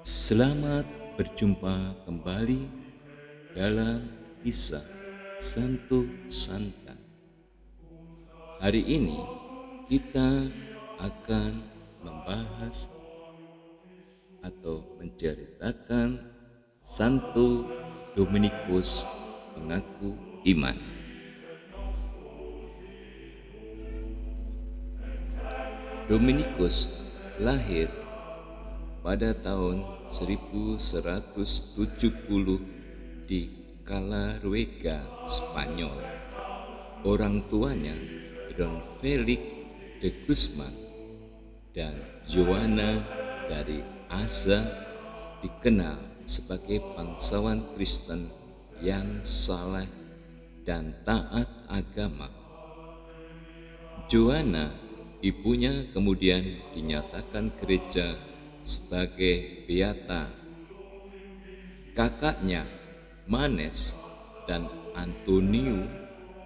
Selamat berjumpa kembali dalam kisah Santo Santa. Hari ini kita akan membahas atau menceritakan Santo Dominikus pengaku iman. Dominikus lahir pada tahun 1170 di Calaruega, Spanyol. Orang tuanya Don Felix de Guzman dan Joanna dari Aza dikenal sebagai bangsawan Kristen yang saleh dan taat agama. Joanna, ibunya, kemudian dinyatakan gereja sebagai beata. Kakaknya Manes dan Antonio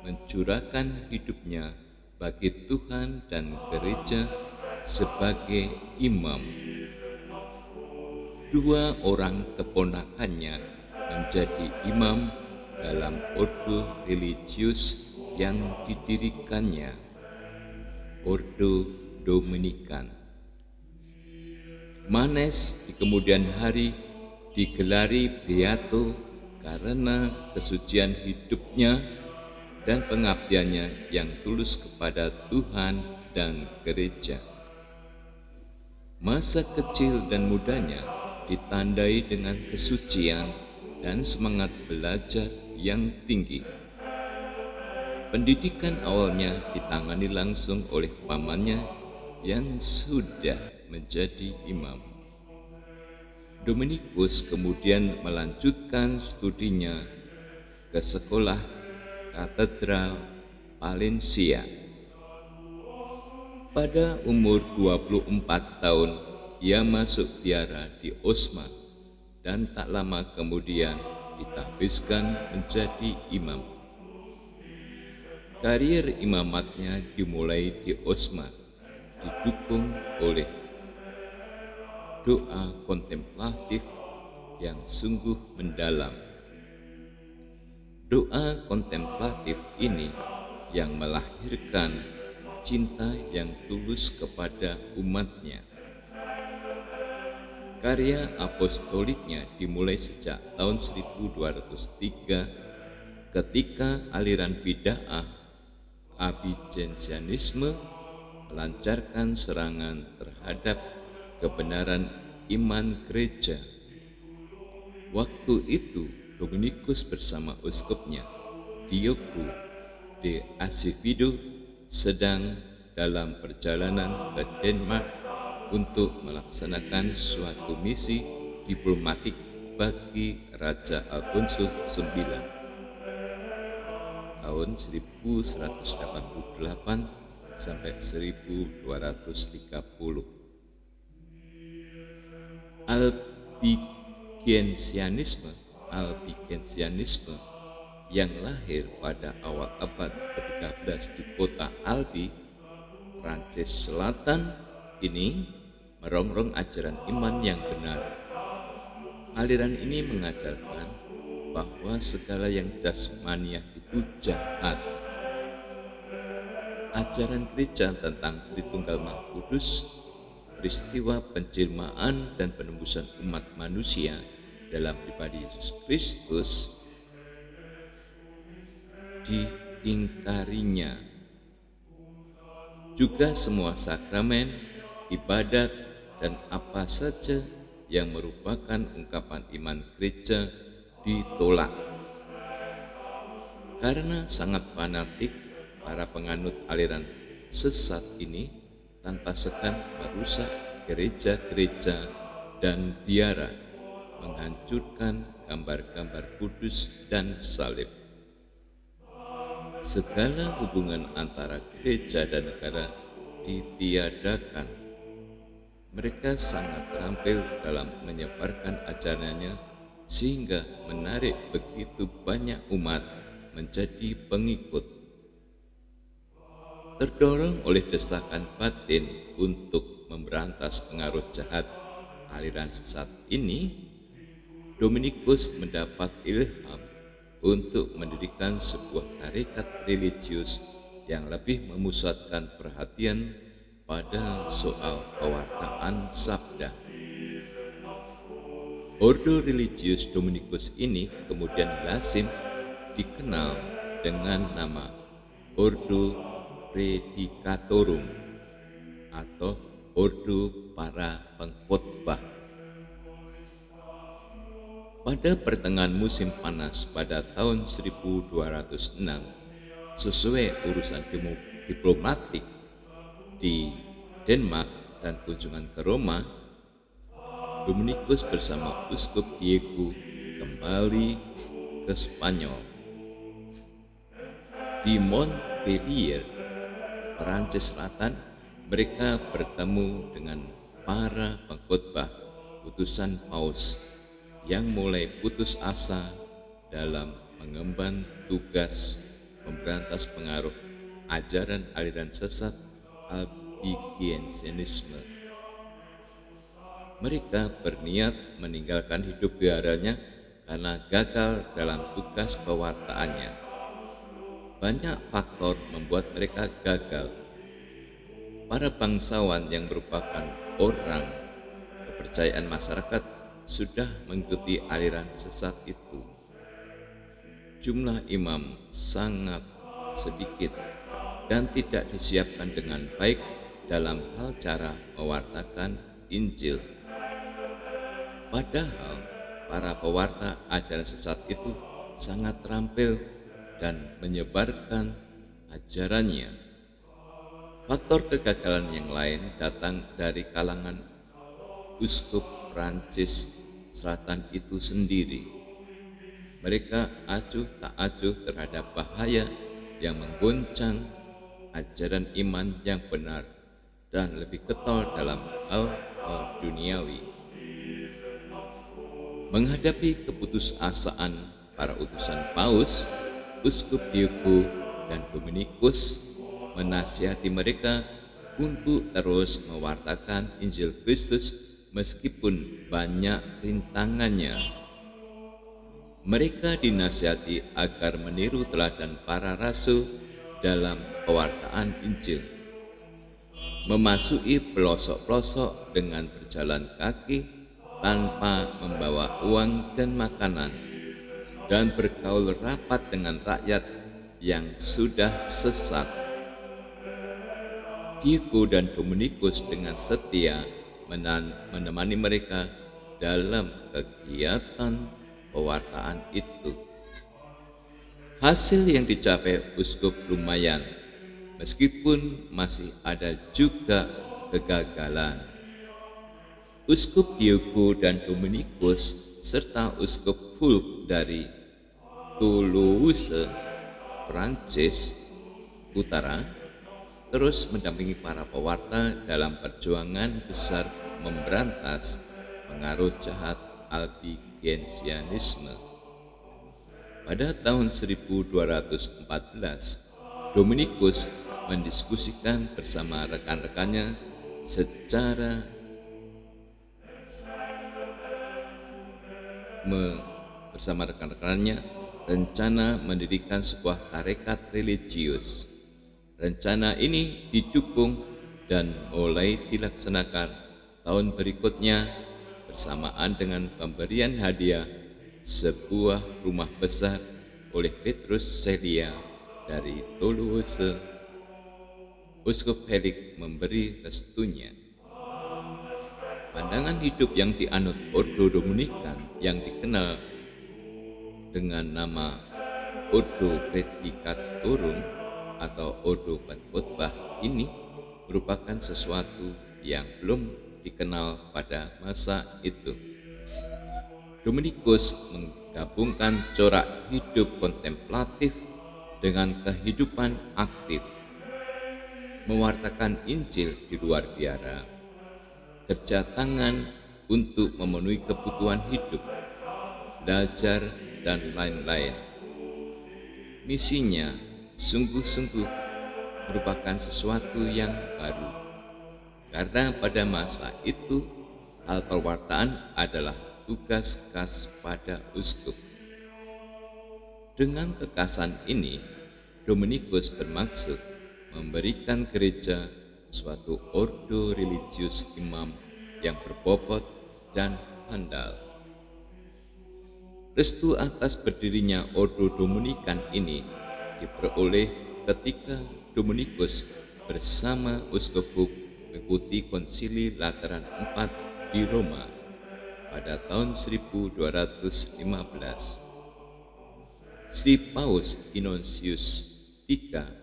mencurahkan hidupnya bagi Tuhan dan gereja sebagai imam. Dua orang keponakannya menjadi imam dalam ordo religius yang didirikannya, Ordo Dominikan. Manes di kemudian hari digelari beato karena kesucian hidupnya dan pengabdiannya yang tulus kepada Tuhan dan gereja. Masa kecil dan mudanya ditandai dengan kesucian dan semangat belajar yang tinggi. Pendidikan awalnya ditangani langsung oleh pamannya yang sudah menjadi imam. Dominikus kemudian melanjutkan studinya ke sekolah katedral Valencia. Pada umur 24 tahun, ia masuk biara di Osma dan tak lama kemudian ditahbiskan menjadi imam. Karier imamatnya dimulai di Osma, didukung oleh doa kontemplatif yang sungguh mendalam. Doa kontemplatif ini yang melahirkan cinta yang tulus kepada umatnya. Karya apostoliknya dimulai sejak tahun 1203 ketika aliran bid'ah Albigensianisme melancarkan serangan terhadap kebenaran iman gereja. Waktu itu Dominikus bersama uskupnya Diogo de Azevedo sedang dalam perjalanan ke Denmark untuk melaksanakan suatu misi diplomatik bagi Raja Alfonso IX tahun 1188 sampai 1230. Albigensianisme yang lahir pada awal abad ke-13 di kota Albi, Prancis Selatan ini merongrong ajaran iman yang benar. Aliran ini mengajarkan bahwa segala yang jasmaniah itu jahat. Ajaran gereja tentang Tritunggal Maha Kudus, peristiwa penjelmaan dan penembusan umat manusia dalam pribadi Yesus Kristus diingkarinya. Juga semua sakramen, ibadat, dan apa saja yang merupakan ungkapan iman gereja ditolak. Karena sangat fanatik, para penganut aliran sesat ini tanpa segan merusak gereja-gereja dan biara, menghancurkan gambar-gambar kudus dan salib. Segala hubungan antara gereja dan negara ditiadakan. Mereka sangat terampil dalam menyebarkan ajarannya sehingga menarik begitu banyak umat menjadi pengikut. Terdorong oleh desakan batin untuk memberantas pengaruh jahat aliran sesat ini, Dominikus mendapat ilham untuk mendirikan sebuah tarekat religius yang lebih memusatkan perhatian pada soal pewartaan sabda. Ordo religius Dominikus ini kemudian lazim dikenal dengan nama Ordo Predicatorum atau Ordo para pengkhotbah. Pada pertengahan musim panas pada tahun 1206, sesuai urusan diplomatik di Denmark dan kunjungan ke Roma, Dominikus bersama Uskup Diego kembali ke Spanyol. Di Montpellier, Perancis Selatan, mereka bertemu dengan para pengkhotbah utusan Paus yang mulai putus asa dalam mengemban tugas memberantas pengaruh ajaran aliran sesat Albigensianisme. Mereka berniat meninggalkan hidup biaranya karena gagal dalam tugas pewartaannya. Banyak faktor membuat mereka gagal. Para bangsawan yang merupakan orang kepercayaan masyarakat sudah mengikuti aliran sesat itu. Jumlah imam sangat sedikit dan tidak disiapkan dengan baik dalam hal cara mewartakan Injil. Padahal para pewarta ajaran sesat itu sangat terampil dan menyebarkan ajarannya. Faktor kegagalan yang lain datang dari kalangan Uskup Perancis Selatan itu sendiri. Mereka acuh tak acuh terhadap bahaya yang menggoncang ajaran iman yang benar dan lebih getol dalam hal duniawi. Menghadapi keputusasaan para utusan Paus, Uskup Diego dan Dominikus menasihati mereka untuk terus mewartakan Injil Kristus meskipun banyak rintangannya. Mereka dinasihati agar meniru teladan para rasul dalam pewartaan Injil, memasuki pelosok-pelosok dengan berjalan kaki tanpa membawa uang dan makanan, dan bergaul rapat dengan rakyat yang sudah sesat. Diego dan Dominikus dengan setia menemani mereka dalam kegiatan pewartaan itu. Hasil yang dicapai uskup lumayan, meskipun masih ada juga kegagalan. Uskup Diego dan Dominikus serta Uskup Fulk dari Toulouse, Perancis Utara terus mendampingi para pewarta dalam perjuangan besar memberantas pengaruh jahat Albigensianisme. Pada tahun 1214, Dominikus mendiskusikan bersama rekan-rekannya rencana mendirikan sebuah tarekat religius. Rencana ini didukung dan mulai dilaksanakan tahun berikutnya bersamaan dengan pemberian hadiah sebuah rumah besar oleh Petrus Celia dari Toulouse. Uskup Felix memberi restunya. Pandangan hidup yang dianut Ordo Dominikan yang dikenal dengan nama Ordo Predicatorum atau Ordo Pengkhotbah ini merupakan sesuatu yang belum dikenal pada masa itu. Dominikus menggabungkan corak hidup kontemplatif dengan kehidupan aktif, mewartakan Injil di luar biara, kerja tangan untuk memenuhi kebutuhan hidup, belajar, dan lain-lain. Misinya sungguh-sungguh merupakan sesuatu yang baru, karena pada masa itu hal pewartaan adalah tugas khas pada uskup. Dengan kekhasan ini, Dominikus bermaksud memberikan gereja suatu ordo religius imam yang berbobot dan handal. Restu atas berdirinya Ordo Dominikan ini diperoleh ketika Dominikus bersama uskup mengikuti Konsili Lateran IV di Roma pada tahun 1215. Sri Paus Innocentius III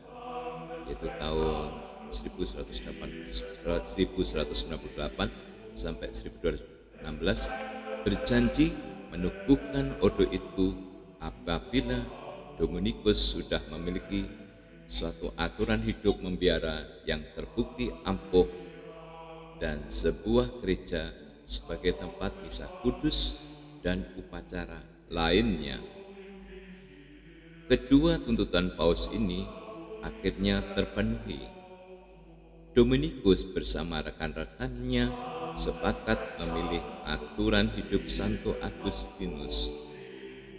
yaitu tahun 1198 sampai 1216 berjanji menubuhkan ordo itu apabila Dominikus sudah memiliki suatu aturan hidup membiara yang terbukti ampuh dan sebuah gereja sebagai tempat misa kudus dan upacara lainnya. Kedua tuntutan Paus ini akhirnya terpenuhi. Dominikus bersama rekan-rekannya sepakat memilih aturan hidup Santo Agustinus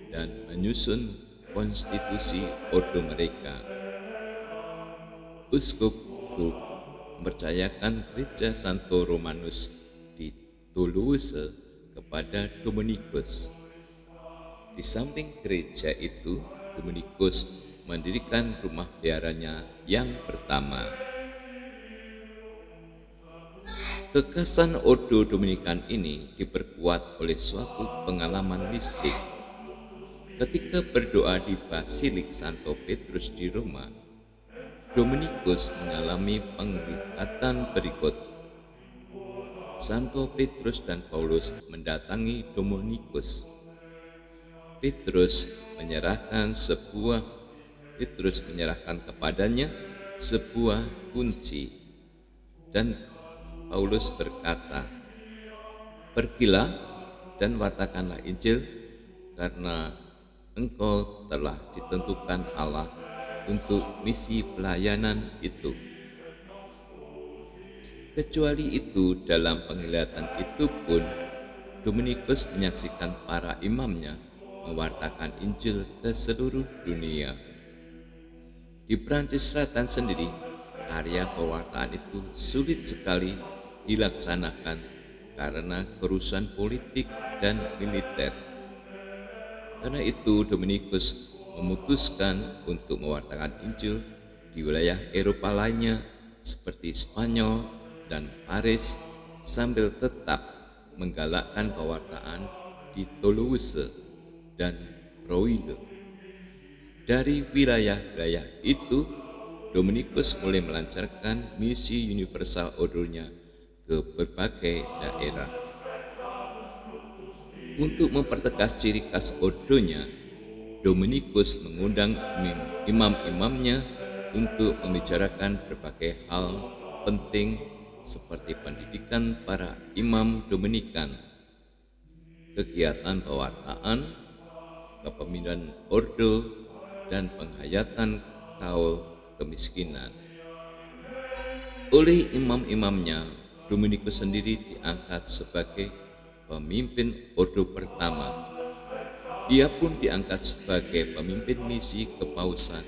dan menyusun konstitusi ordo mereka. Uskup Zug mempercayakan gereja Santo Romanus di Toulouse kepada Dominikus. Di samping gereja itu, Dominikus mendirikan rumah biaranya yang pertama. Kekhasan Ordo Dominikan ini diperkuat oleh suatu pengalaman mistik. Ketika berdoa di Basilik Santo Petrus di Roma, Dominikus mengalami penglihatan berikut. Santo Petrus dan Paulus mendatangi Dominikus. Petrus menyerahkan kepadanya sebuah kunci, dan Paulus berkata, "Pergilah dan wartakanlah Injil, karena engkau telah ditentukan Allah untuk misi pelayanan itu." Kecuali itu, dalam penglihatan itu pun Dominikus menyaksikan para imamnya mewartakan Injil ke seluruh dunia. Di Prancis Selatan sendiri, karya pewartaan itu sulit sekali dilaksanakan karena kerusuhan politik dan militer. Karena itu, Dominikus memutuskan untuk mewartakan Injil di wilayah Eropa lainnya seperti Spanyol dan Paris, sambil tetap menggalakkan pewartaan di Toulouse dan Rouen. Dari wilayah-wilayah itu, Dominikus mulai melancarkan misi universal ordonya ke berbagai daerah. Untuk mempertegas ciri khas ordonya, Dominikus mengundang imam-imamnya untuk membicarakan berbagai hal penting seperti pendidikan para imam Dominikan, kegiatan pewartaan, kepemimpinan ordo, dan penghayatan kaul kemiskinan. Oleh imam-imamnya, Dominikus sendiri diangkat sebagai pemimpin ordo pertama. Dia pun diangkat sebagai pemimpin misi kepausan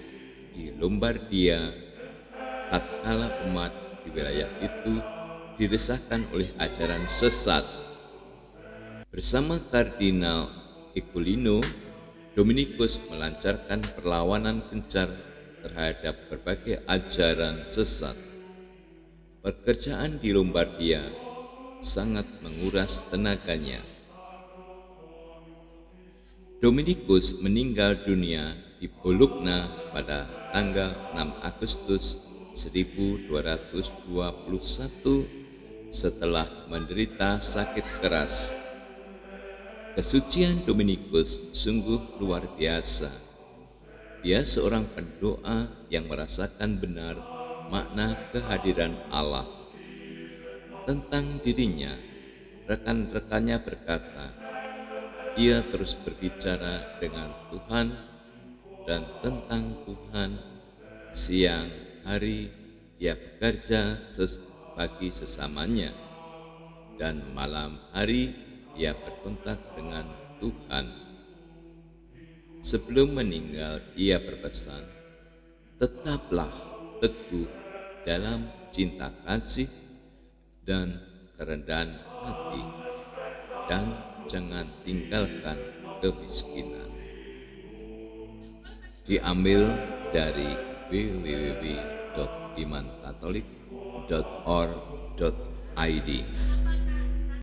di Lombardia tatkala umat di wilayah itu diresahkan oleh ajaran sesat. Bersama Kardinal Ugolino, Dominikus melancarkan perlawanan gencar terhadap berbagai ajaran sesat. Pekerjaan di Lombardia sangat menguras tenaganya. Dominikus meninggal dunia di Bologna pada tanggal 6 Agustus 1221 setelah menderita sakit keras. Kesucian Dominikus sungguh luar biasa. Dia seorang pendoa yang merasakan benar makna kehadiran Allah. Tentang dirinya, rekan-rekannya berkata, ia terus berbicara dengan Tuhan dan tentang Tuhan. Siang hari ia bekerja bagi sesamanya. dan malam hari ia berkontak dengan Tuhan. Sebelum meninggal ia berpesan, tetaplah teguh dalam cinta kasih dan kerendahan hati, dan jangan tinggalkan kemiskinan. Diambil dari www.imankatolik.org.id.